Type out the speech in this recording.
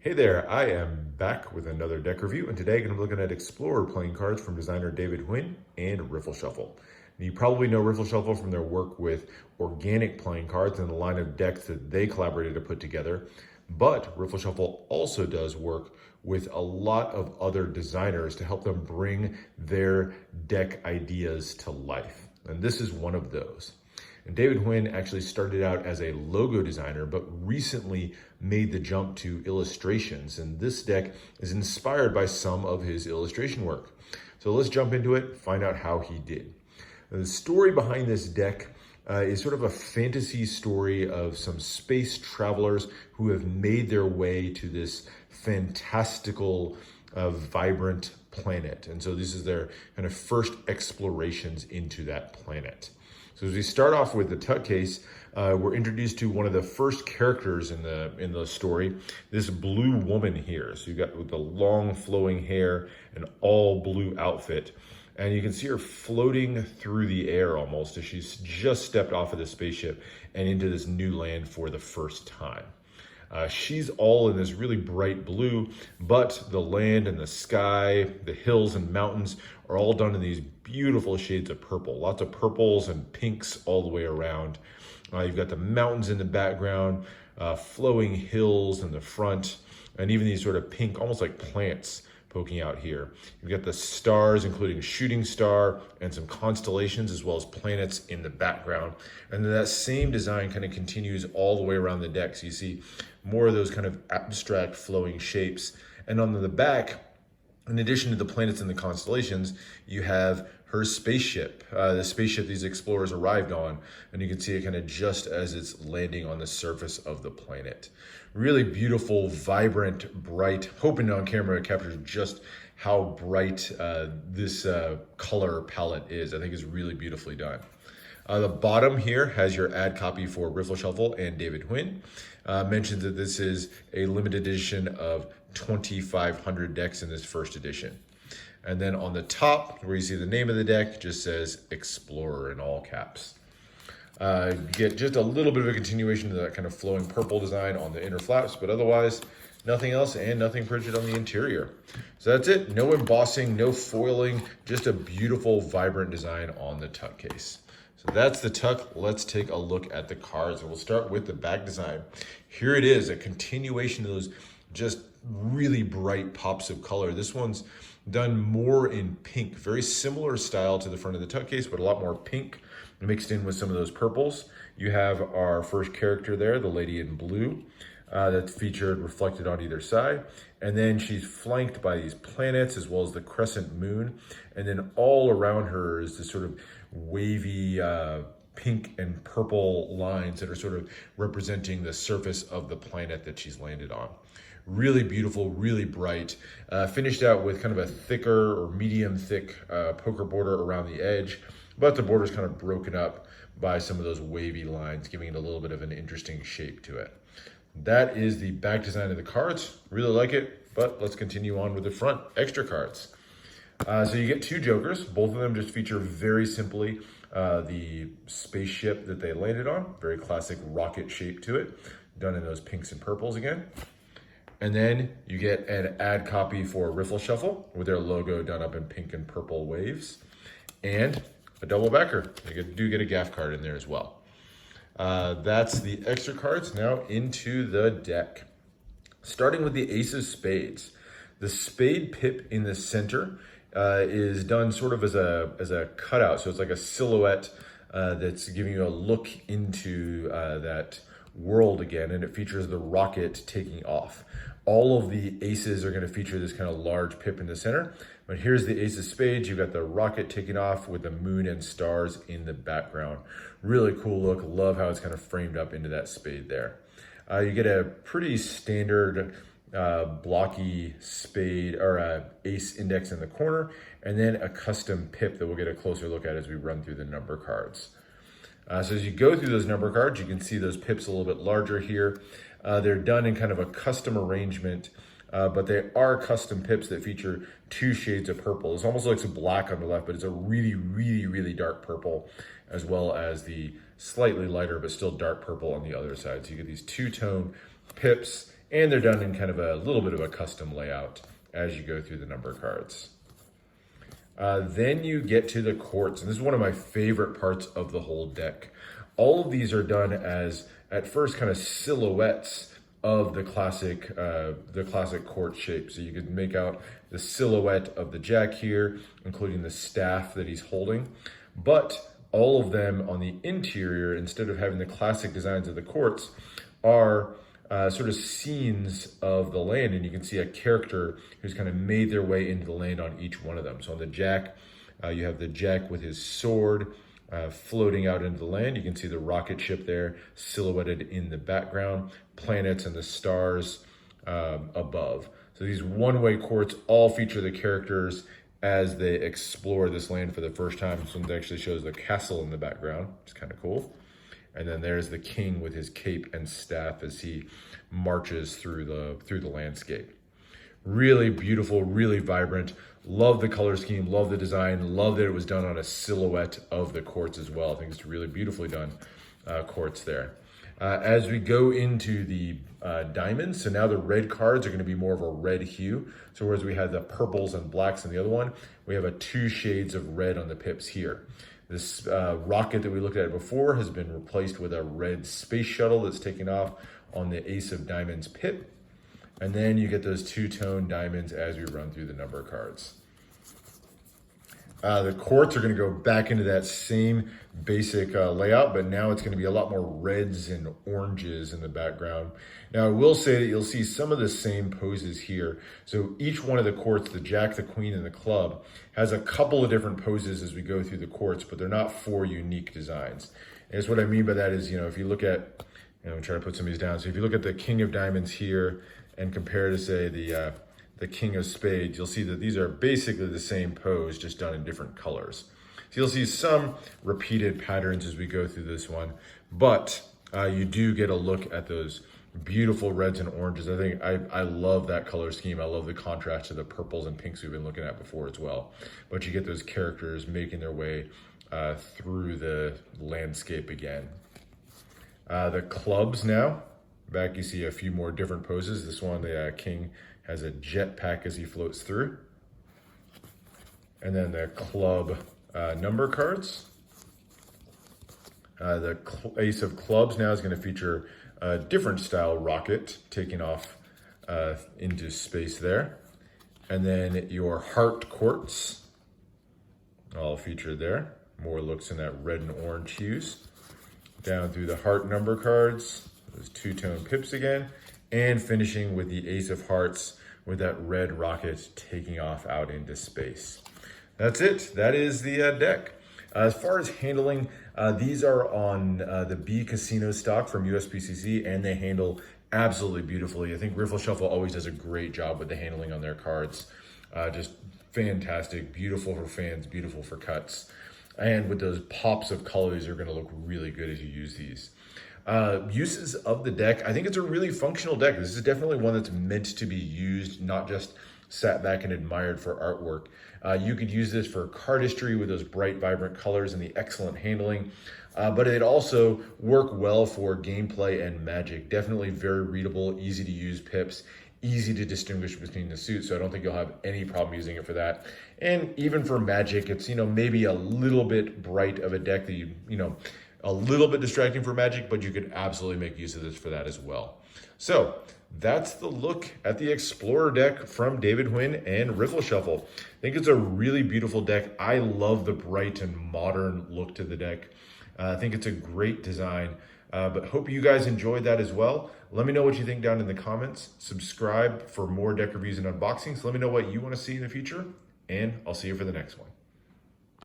Hey there, I am back with another deck review, and today I'm going to be looking at Explorer playing cards from designer David Huynh and Riffle Shuffle. Now, you probably know Riffle Shuffle from their work with organic playing cards and the line of decks that they collaborated to put together, but Riffle Shuffle also does work with a lot of other designers to help them bring their deck ideas to life, and this is one of those. And David Huynh actually started out as a logo designer, but recently made the jump to illustrations. And this deck is inspired by some of his illustration work. So let's jump into it, find out how he did. Now, the story behind this deck is sort of a fantasy story of some space travelers who have made their way to this fantastical, vibrant planet. And so this is their kind of first explorations into that planet. So as we start off with the tuck case, we're introduced to one of the first characters in the story, this blue woman here. So you've got with the long flowing hair and all blue outfit. And you can see her floating through the air almost as she's just stepped off of the spaceship and into this new land for the first time. She's all in this really bright blue, but the land and the sky, the hills and mountains are all done in these beautiful shades of purple. Lots of purples and pinks all the way around. You've got the mountains in the background, flowing hills in the front, and even these sort of pink, almost like plants poking out here. You've got the stars, including a shooting star and some constellations, as well as planets in the background. And then that same design kind of continues all the way around the deck. So you see more of those kind of abstract flowing shapes. And on the back, in addition to the planets and the constellations, you have her spaceship, the spaceship these explorers arrived on, and you can see it kind of just as it's landing on the surface of the planet. Really beautiful, vibrant, bright. Hoping on camera it captures just how bright this color palette is. I think it's really beautifully done. The bottom here has your ad copy for Riffle Shuffle and David Huynh. Mentions that this is a limited edition of 2,500 decks in this first edition. And then on the top, where you see the name of the deck, just says Explorer in all caps. You get just a little bit of a continuation of that kind of flowing purple design on the inner flaps, but otherwise, nothing else and nothing printed on the interior. So that's it. No embossing, no foiling, just a beautiful, vibrant design on the tuck case. So that's the tuck. Let's take a look at the cards. And we'll start with the back design. Here it is, a continuation of those just really bright pops of color. This one's done more in pink, very similar style to the front of the tuck case, but a lot more pink mixed in with some of those purples. You have our first character there, the lady in blue, that's featured reflected on either side. And then she's flanked by these planets as well as the crescent moon. And then all around her is this sort of wavy pink and purple lines that are sort of representing the surface of the planet that she's landed on. Really beautiful, really bright. Finished out with kind of a thicker or medium thick poker border around the edge, but the border's kind of broken up by some of those wavy lines, giving it a little bit of an interesting shape to it. That is the back design of the cards. Really like it, but let's continue on with the front extra cards. So you get two jokers. Both of them just feature very simply the spaceship that they landed on. Very classic rocket shape to it, done in those pinks and purples again. And then you get an ad copy for Riffle Shuffle with their logo done up in pink and purple waves, and a double backer. You do get a gaff card in there as well. That's the extra cards. Now into the deck. Starting with the Ace of Spades. The spade pip in the center is done sort of as a cutout. So it's like a silhouette that's giving you a look into that world again, and it features the rocket taking off. All of the aces are going to feature this kind of large pip in the center, but here's the Ace of Spades. You've got the rocket taking off with the moon and stars in the background. Really cool look. Love how it's kind of framed up into that spade there. You get a pretty standard blocky spade or ace index in the corner, and then a custom pip that we'll get a closer look at as we run through the number cards. So as you go through those number cards, you can see those pips a little bit larger here. They're done in kind of a custom arrangement, but they are custom pips that feature two shades of purple. It's almost like some black on the left, but it's a really, really, really dark purple, as well as the slightly lighter but still dark purple on the other side. So you get these two-tone pips And they're done in kind of a little bit of a custom layout as you go through the number cards. Then you get to the courts, and this is one of my favorite parts of the whole deck. All of these are done as, at first, kind of silhouettes of the classic court shape. So you could make out the silhouette of the jack here, including the staff that he's holding. But all of them on the interior, instead of having the classic designs of the courts, are sort of scenes of the land, and you can see a character who's kind of made their way into the land on each one of them. So on the jack, you have the jack with his sword floating out into the land. You can see the rocket ship there silhouetted in the background, planets and the stars above. So these one-way courts all feature the characters as they explore this land for the first time. This one actually shows the castle in the background. It's kind of cool. And then there's the king with his cape and staff as he marches through the landscape. Really beautiful, really vibrant. Love the color scheme, love the design, love that it was done on a silhouette of the courts as well. I think it's really beautifully done courts there. As we go into the diamonds, so now the red cards are going to be more of a red hue. So whereas we had the purples and blacks in the other one, we have a 2 shades of red on the pips here. This rocket that we looked at before has been replaced with a red space shuttle that's taken off on the Ace of Diamonds pip. And then you get those 2-tone diamonds as we run through the number cards. The courts are going to go back into that same basic layout, but now it's going to be a lot more reds and oranges in the background. Now, I will say that you'll see some of the same poses here. So each one of the courts, the jack, the queen, and the club, has a couple of different poses as we go through the courts, but they're not 4 unique designs. And what I mean by that is, if you look at, I'm trying to put some of these down. So if you look at the king of diamonds here and compare to, say, the king of spades, you'll see that these are basically the same pose, just done in different colors. So you'll see some repeated patterns as we go through this one, but you do get a look at those beautiful reds and oranges. I love that color scheme. I love the contrast to the purples and pinks we've been looking at before as well. But you get those characters making their way through the landscape again. The clubs now, back you see a few more different poses. This one, the king has a jetpack as he floats through. And then the club number cards. The ace of clubs now is going to feature a different style rocket taking off into space there. And then your heart courts, all featured there. More looks in that red and orange hues. Down through the heart number cards, those 2-tone pips again, and finishing with the ace of hearts with that red rocket taking off out into space. That's it. That is the deck. As far as handling, these are on the B Casino stock from USPCC, and they handle absolutely beautifully. I think Riffle Shuffle always does a great job with the handling on their cards. Just fantastic, beautiful for fans, beautiful for cuts. And with those pops of colors, they're going to look really good as you use these. Uses of the deck, I think it's a really functional deck. This is definitely one that's meant to be used, not just sat back and admired for artwork. You could use this for cardistry with those bright, vibrant colors and the excellent handling, but it also work well for gameplay and Magic. Definitely very readable, easy to use pips, easy to distinguish between the suits, so I don't think you'll have any problem using it for that. And even for Magic, it's, maybe a little bit bright of a deck that a little bit distracting for Magic, but you could absolutely make use of this for that as well. So that's the look at the Explorer deck from David Huynh and Riffle Shuffle. I think it's a really beautiful deck. I love the bright and modern look to the deck. I think it's a great design, but hope you guys enjoyed that as well. Let me know what you think down in the comments. Subscribe for more deck reviews and unboxings. Let me know what you want to see in the future, and I'll see you for the next one.